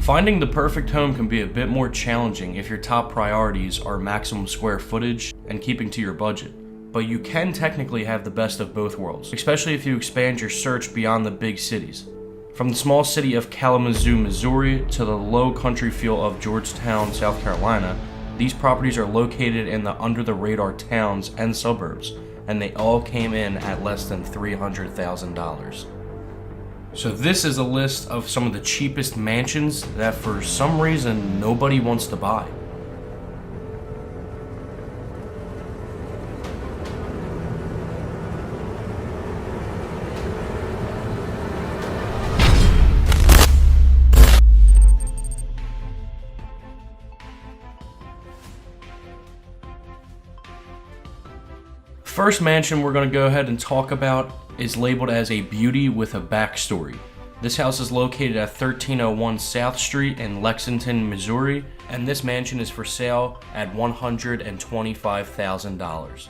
Finding the perfect home can be a bit more challenging if your top priorities are maximum square footage and keeping to your budget. But you can technically have the best of both worlds, especially if you expand your search beyond the big cities. From the small city of Kalamazoo, Missouri to the low country feel of Georgetown, South Carolina, these properties are located in the under-the-radar towns and suburbs, and they all came in at less than $300,000. So this is a list of some of the cheapest mansions that for some reason nobody wants to buy. First mansion we're going to go ahead and talk about is labeled as a beauty with a backstory. This house is located at 1301 South Street in Lexington, Missouri, and this mansion is for sale at $125,000.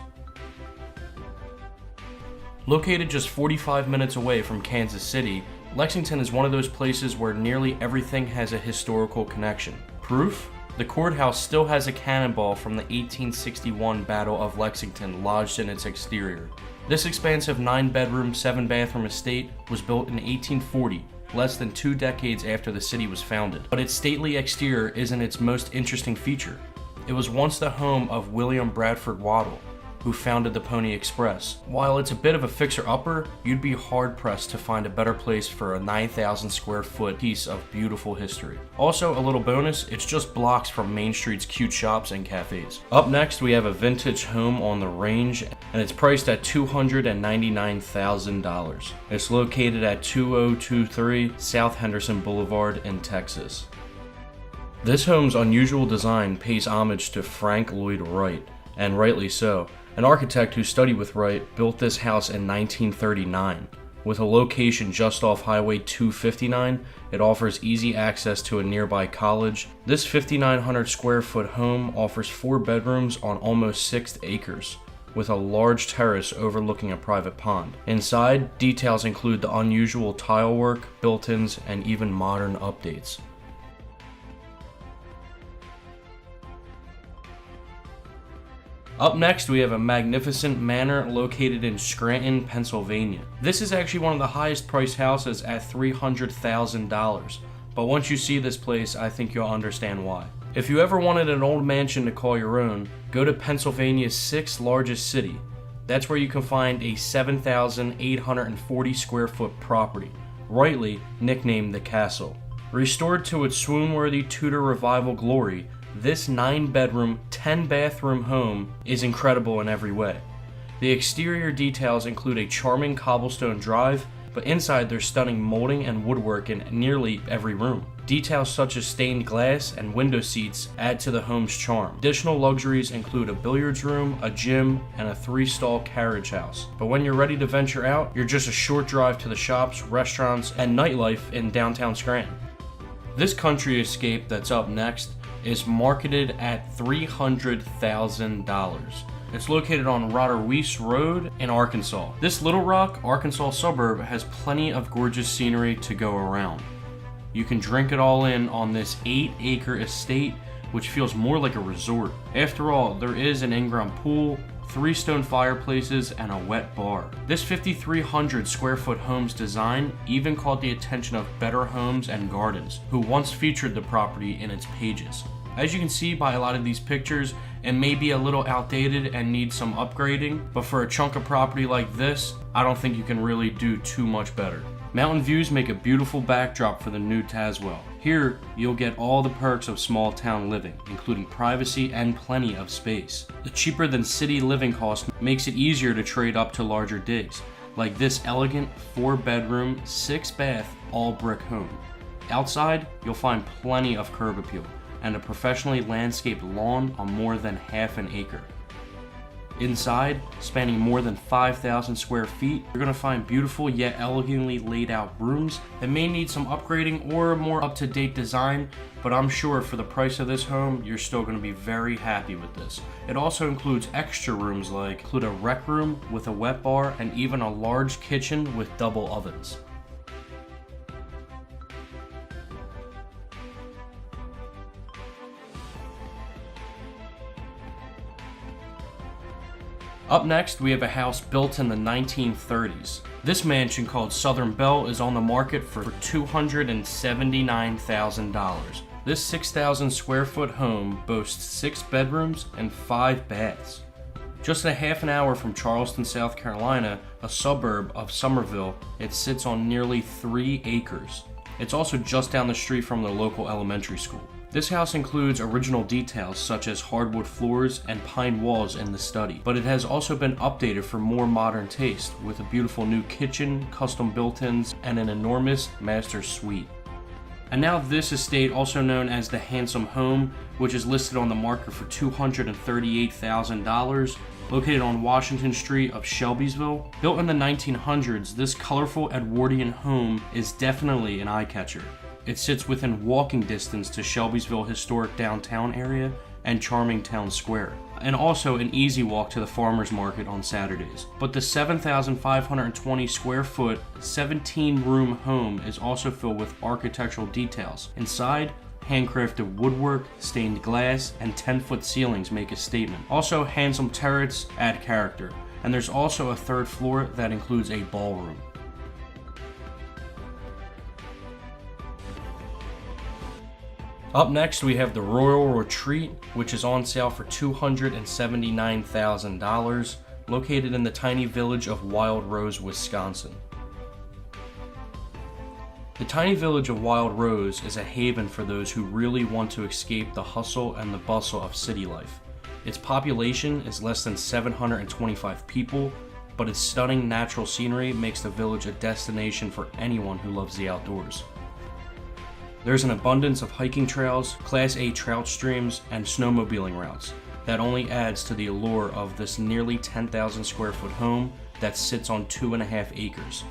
Located just 45 minutes away from Kansas City, Lexington is one of those places where nearly everything has a historical connection. Proof? The courthouse still has a cannonball from the 1861 Battle of Lexington lodged in its exterior. This expansive 9-bedroom, 7-bathroom estate was built in 1840, less than 2 decades after the city was founded. But its stately exterior isn't its most interesting feature. It was once the home of William Bradford Waddell, who founded the Pony Express. While it's a bit of a fixer-upper, you'd be hard-pressed to find a better place for a 9,000 square foot piece of beautiful history. Also, a little bonus, it's just blocks from Main Street's cute shops and cafes. Up next, we have a vintage home on the range, and it's priced at $299,000. It's located at 2023 South Henderson Boulevard in Texas. This home's unusual design pays homage to Frank Lloyd Wright, and rightly so. An architect who studied with Wright built this house in 1939. With a location just off Highway 259, it offers easy access to a nearby college. This 5,900 square foot home offers 4 bedrooms on almost 6 acres, with a large terrace overlooking a private pond. Inside, details include the unusual tile work, built-ins, and even modern updates. Up next, we have a magnificent manor located in Scranton, Pennsylvania. This is actually one of the highest priced houses at $300,000, but once you see this place, I think you'll understand why. If you ever wanted an old mansion to call your own, go to Pennsylvania's 6th largest city. That's where you can find a 7,840 square foot property, rightly nicknamed the Castle. Restored to its swoon-worthy Tudor Revival glory, this 9-bedroom, 10-bathroom home is incredible in every way. The exterior details include a charming cobblestone drive, but inside there's stunning molding and woodwork in nearly every room. Details such as stained glass and window seats add to the home's charm. Additional luxuries include a billiards room, a gym, and a 3-stall carriage house. But when you're ready to venture out, you're just a short drive to the shops, restaurants, and nightlife in downtown Scranton. This country escape that's up next is marketed at $300,000. It's located on Roder-Weiss Road in Arkansas. This Little Rock, Arkansas suburb has plenty of gorgeous scenery to go around. You can drink it all in on this 8-acre estate, which feels more like a resort. After all, there is an in-ground pool, 3 stone fireplaces, and a wet bar. This 5,300 square foot home's design even caught the attention of Better Homes and Gardens, who once featured the property in its pages. As you can see by a lot of these pictures, it may be a little outdated and needs some upgrading, but for a chunk of property like this, I don't think you can really do too much better. Mountain views make a beautiful backdrop for the new Tazewell. Here, you'll get all the perks of small town living, including privacy and plenty of space. The cheaper than city living cost makes it easier to trade up to larger digs, like this elegant 4-bedroom, 6-bath, all-brick home. Outside, you'll find plenty of curb appeal and a professionally landscaped lawn on more than half an acre. Inside, spanning more than 5,000 square feet, you're going to find beautiful yet elegantly laid out rooms that may need some upgrading or a more up-to-date design, but I'm sure for the price of this home, you're still going to be very happy with this. It also includes extra rooms like a rec room with a wet bar and even a large kitchen with double ovens. Up next, we have a house built in the 1930s. This mansion called Southern Belle is on the market for $279,000. This 6,000 square foot home boasts 6 bedrooms and 5 baths. Just a half an hour from Charleston, South Carolina, a suburb of Summerville, it sits on nearly 3 acres. It's also just down the street from the local elementary school. This house includes original details such as hardwood floors and pine walls in the study, but it has also been updated for more modern taste with a beautiful new kitchen, custom built-ins, and an enormous master suite. And now this estate, also known as the Handsome Home, which is listed on the market for $238,000, located on Washington Street of Shelbyville. Built in the 1900s, this colorful Edwardian home is definitely an eye-catcher. It sits within walking distance to Shelbyville historic downtown area and charming town square, and also an easy walk to the farmers market on Saturdays. But the 7,520 square foot, 17-room home is also filled with architectural details. Inside, handcrafted woodwork, stained glass, and 10-foot ceilings make a statement. Also, handsome turrets add character, and there's also a 3rd floor that includes a ballroom. Up next, we have the Royal Retreat, which is on sale for $279,000, located in the tiny village of Wild Rose, Wisconsin. The tiny village of Wild Rose is a haven for those who really want to escape the hustle and the bustle of city life. Its population is less than 725 people, but its stunning natural scenery makes the village a destination for anyone who loves the outdoors. There's an abundance of hiking trails, Class A trout streams, and snowmobiling routes that only adds to the allure of this nearly 10,000 square foot home that sits on 2.5 acres.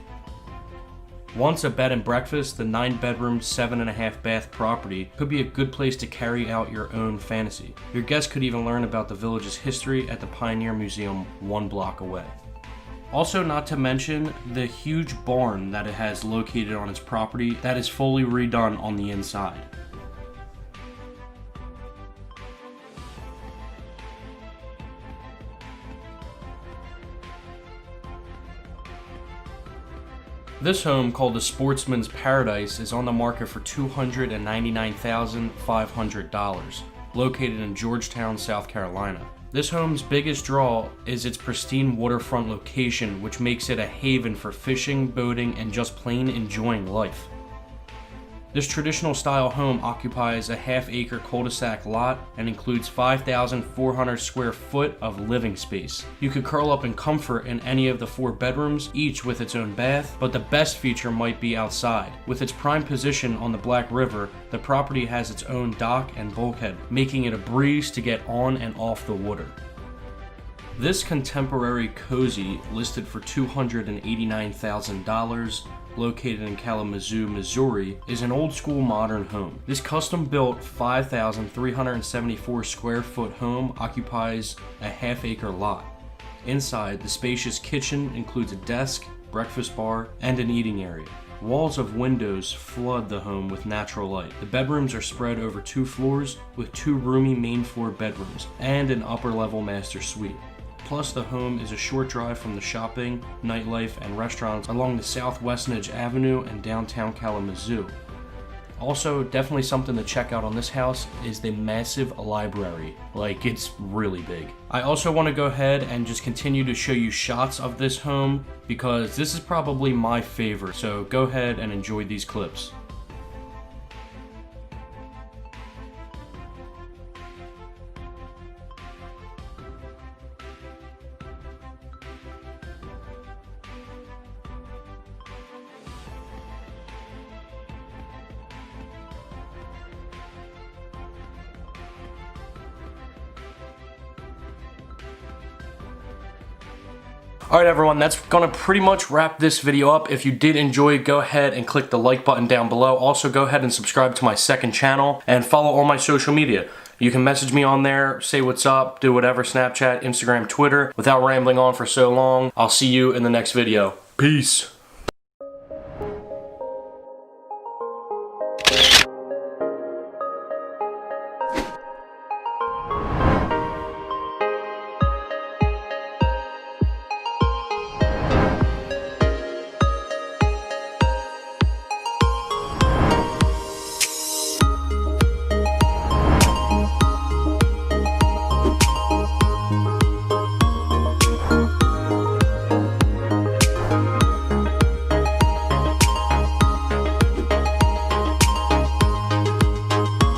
Once a bed and breakfast, the 9-bedroom, 7.5 bath property could be a good place to carry out your own fantasy. Your guests could even learn about the village's history at the Pioneer Museum 1 block away. Also, not to mention the huge barn that it has located on its property that is fully redone on the inside. This home, called the Sportsman's Paradise, is on the market for $299,500, located in Georgetown, South Carolina. This home's biggest draw is its pristine waterfront location, which makes it a haven for fishing, boating, and just plain enjoying life. This traditional style home occupies a half-acre cul-de-sac lot and includes 5,400 square foot of living space. You could curl up in comfort in any of the 4 bedrooms, each with its own bath, but the best feature might be outside. With its prime position on the Black River, the property has its own dock and bulkhead, making it a breeze to get on and off the water. This contemporary cozy, listed for $289,000, located in Kalamazoo, Missouri, is an old-school modern home. This custom-built 5,374 square foot home occupies a half-acre lot. Inside, the spacious kitchen includes a desk, breakfast bar, and an eating area. Walls of windows flood the home with natural light. The bedrooms are spread over 2 floors with 2 roomy main floor bedrooms and an upper-level master suite. Plus, the home is a short drive from the shopping, nightlife, and restaurants along the Southwest Edge Avenue and downtown Kalamazoo. Also, definitely something to check out on this house is the massive library. Like, it's really big. I also want to go ahead and just continue to show you shots of this home because this is probably my favorite. So go ahead and enjoy these clips. Alright everyone, that's gonna pretty much wrap this video up. If you did enjoy, go ahead and click the like button down below. Also, go ahead and subscribe to my second channel and follow all my social media. You can message me on there, say what's up, do whatever, Snapchat, Instagram, Twitter. Without rambling on for so long, I'll see you in the next video. Peace.